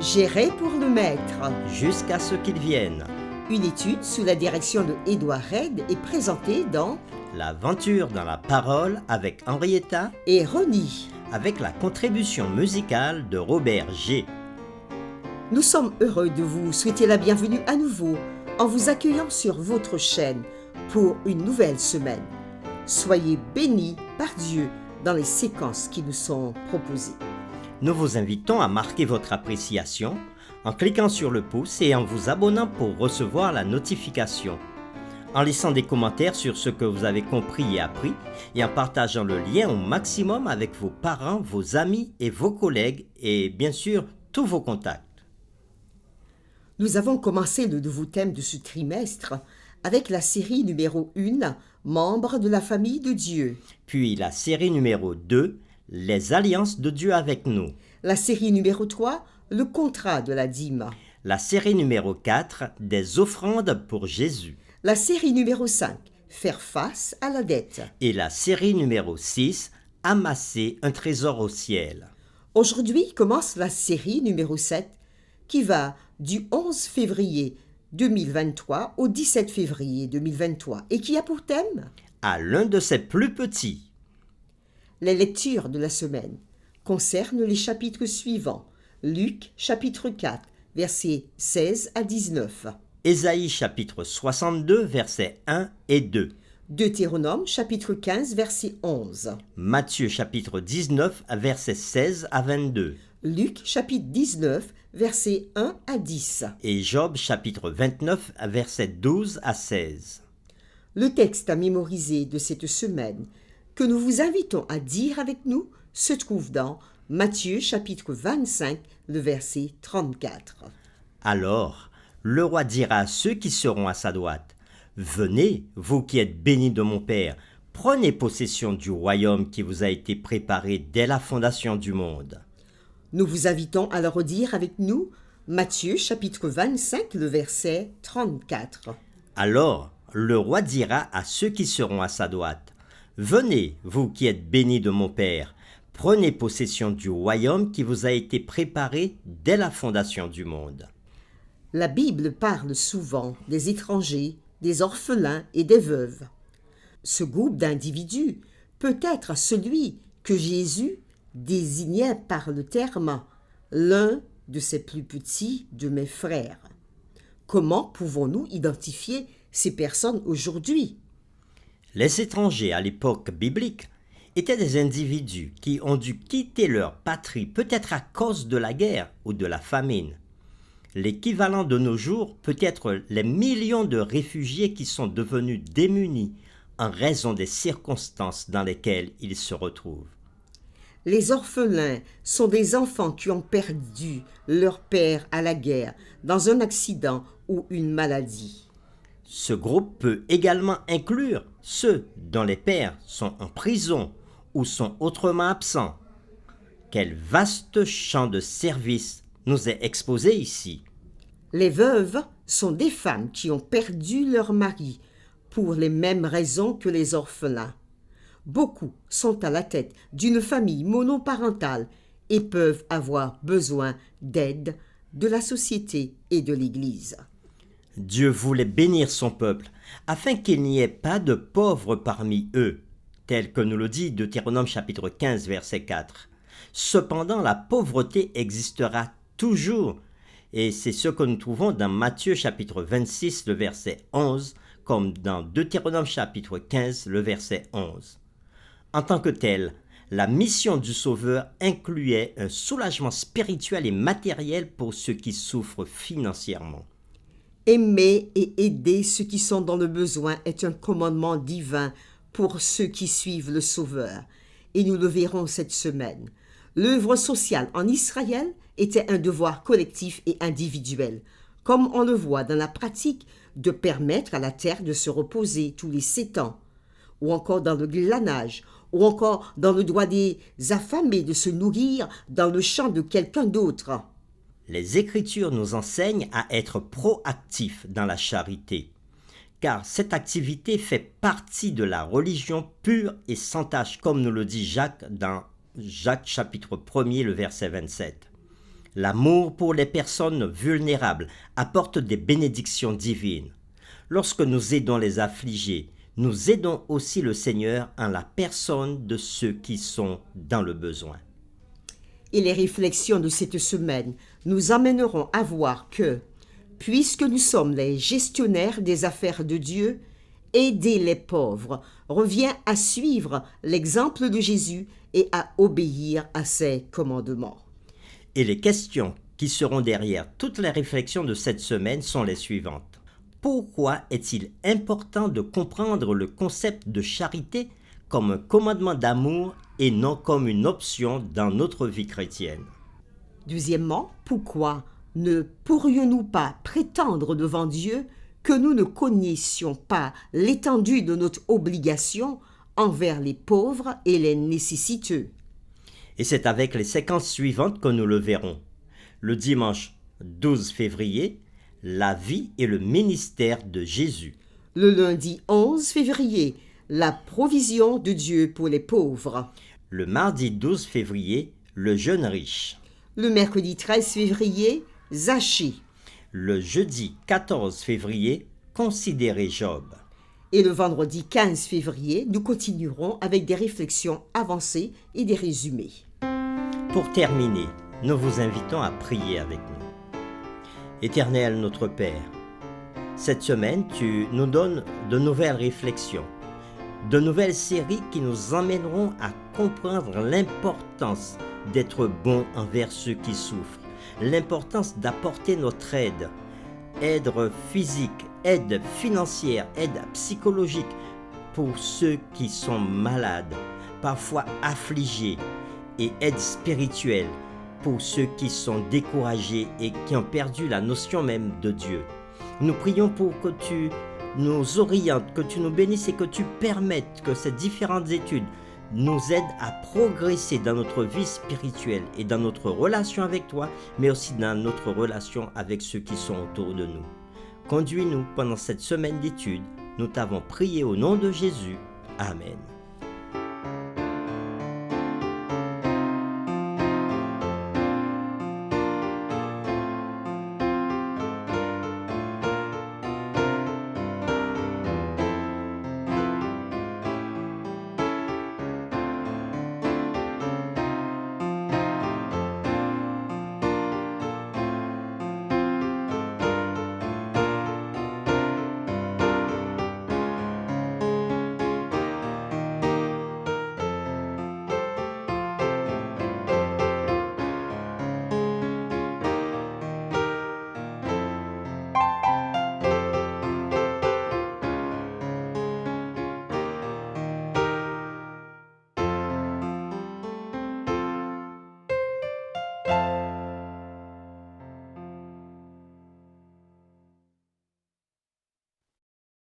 Gérer pour le maître. Jusqu'à ce qu'il vienne. Une étude sous la direction de Édouard Red est présentée dans L'aventure dans la parole avec Henrietta et Ronnie. avec la contribution musicale de Robert G. Nous sommes heureux de vous souhaiter la bienvenue à nouveau en vous accueillant sur votre chaîne pour une nouvelle semaine. Soyez bénis par Dieu dans les séquences qui nous sont proposées. Nous vous invitons à marquer votre appréciation en cliquant sur le pouce et en vous abonnant pour recevoir la notification, en laissant des commentaires sur ce que vous avez compris et appris et en partageant le lien au maximum avec vos parents, vos amis et vos collègues et bien sûr tous vos contacts. Nous avons commencé le nouveau thème de ce trimestre avec la série numéro 1, Membres de la famille de Dieu. Puis la série numéro 2, Les alliances de Dieu avec nous. La série numéro 3, Le contrat de la dîme. La série numéro 4, Des offrandes pour Jésus. La série numéro 5, Faire face à la dette. Et la série numéro 6, Amasser un trésor au ciel. Aujourd'hui commence la série numéro 7 qui va du 11 février 2023 au 17 février 2023 et qui a pour thème À l'un de ses plus petits. les lectures de la semaine concernent les chapitres suivants. Luc chapitre 4, versets 16 à 19. Ésaïe chapitre 62, versets 1 et 2. Deutéronome chapitre 15, verset 11. Matthieu chapitre 19, versets 16 à 22. Luc chapitre 19, versets 1 à 10. Et Job chapitre 29, versets 12 à 16. Le texte à mémoriser de cette semaine que nous vous invitons à dire avec nous se trouve dans Matthieu chapitre 25, le verset 34. Alors, le roi dira à ceux qui seront à sa droite, « Venez, vous qui êtes bénis de mon Père, prenez possession du royaume qui vous a été préparé dès la fondation du monde. » Nous vous invitons à le redire avec nous Matthieu chapitre 25, le verset 34. Alors, le roi dira à ceux qui seront à sa droite, « Venez, vous qui êtes bénis de mon Père, prenez possession du royaume qui vous a été préparé dès la fondation du monde. » La Bible parle souvent des étrangers, des orphelins et des veuves. Ce groupe d'individus peut être celui que Jésus désignait par le terme « l'un de ses plus petits de mes frères ». Comment pouvons-nous identifier ces personnes aujourd'hui? Les étrangers à l'époque biblique étaient des individus qui ont dû quitter leur patrie peut-être à cause de la guerre ou de la famine. L'équivalent de nos jours peut être les millions de réfugiés qui sont devenus démunis en raison des circonstances dans lesquelles ils se retrouvent. Les orphelins sont des enfants qui ont perdu leur père à la guerre, dans un accident ou une maladie. Ce groupe peut également inclure ceux dont les pères sont en prison ou sont autrement absents. Quel vaste champ de service nous est exposé ici. Les veuves sont des femmes qui ont perdu leur mari pour les mêmes raisons que les orphelins. Beaucoup sont à la tête d'une famille monoparentale et peuvent avoir besoin d'aide de la société et de l'Église. Dieu voulait bénir son peuple afin qu'il n'y ait pas de pauvres parmi eux, tel que nous le dit Deutéronome chapitre 15 verset 4. Cependant, la pauvreté existera toujours, et c'est ce que nous trouvons dans Matthieu chapitre 26 le verset 11, comme dans Deutéronome chapitre 15 le verset 11. En tant que tel, la mission du Sauveur incluait un soulagement spirituel et matériel pour ceux qui souffrent financièrement. Aimer et aider ceux qui sont dans le besoin est un commandement divin pour ceux qui suivent le Sauveur, et nous le verrons cette semaine. L'œuvre sociale en Israël était un devoir collectif et individuel, comme on le voit dans la pratique de permettre à la terre de se reposer tous les 7 ans, ou encore dans le glanage, ou encore dans le droit des affamés de se nourrir dans le champ de quelqu'un d'autre. Les Écritures nous enseignent à être proactifs dans la charité, car cette activité fait partie de la religion pure et sans tache, comme nous le dit Jacques dans Jacques chapitre 1er, le verset 27. L'amour pour les personnes vulnérables apporte des bénédictions divines. Lorsque nous aidons les affligés, nous aidons aussi le Seigneur en la personne de ceux qui sont dans le besoin. Et les réflexions de cette semaine nous amèneront à voir que, puisque nous sommes les gestionnaires des affaires de Dieu, aider les pauvres revient à suivre l'exemple de Jésus et à obéir à ses commandements. Et les questions qui seront derrière toutes les réflexions de cette semaine sont les suivantes. Pourquoi est-il important de comprendre le concept de charité comme un commandement d'amour et non comme une option dans notre vie chrétienne? Deuxièmement, pourquoi ne pourrions-nous pas prétendre devant Dieu que nous ne connaissions pas l'étendue de notre obligation envers les pauvres et les nécessiteux? Et c'est avec les séquences suivantes que nous le verrons. Le dimanche 12 février, la vie et le ministère de Jésus. Le lundi 11 février, la provision de Dieu pour les pauvres. Le mardi 12 février, le jeune riche. Le mercredi 13 février, Zachée. Le jeudi 14 février, considérer Job. Et le vendredi 15 février, nous continuerons avec des réflexions avancées et des résumés. Pour terminer, nous vous invitons à prier avec nous. Éternel notre Père, cette semaine, tu nous donnes de nouvelles réflexions, de nouvelles séries qui nous emmèneront à comprendre l'importance d'être bon envers ceux qui souffrent, l'importance d'apporter notre aide physique, aide financière, aide psychologique pour ceux qui sont malades, parfois affligés, et aide spirituelle pour ceux qui sont découragés et qui ont perdu la notion même de Dieu. Nous prions pour que tu nous orientes, que tu nous bénisses et que tu permettes que ces différentes études nous aident à progresser dans notre vie spirituelle et dans notre relation avec toi, mais aussi dans notre relation avec ceux qui sont autour de nous. Conduis-nous pendant cette semaine d'études. Nous t'avons prié au nom de Jésus. Amen.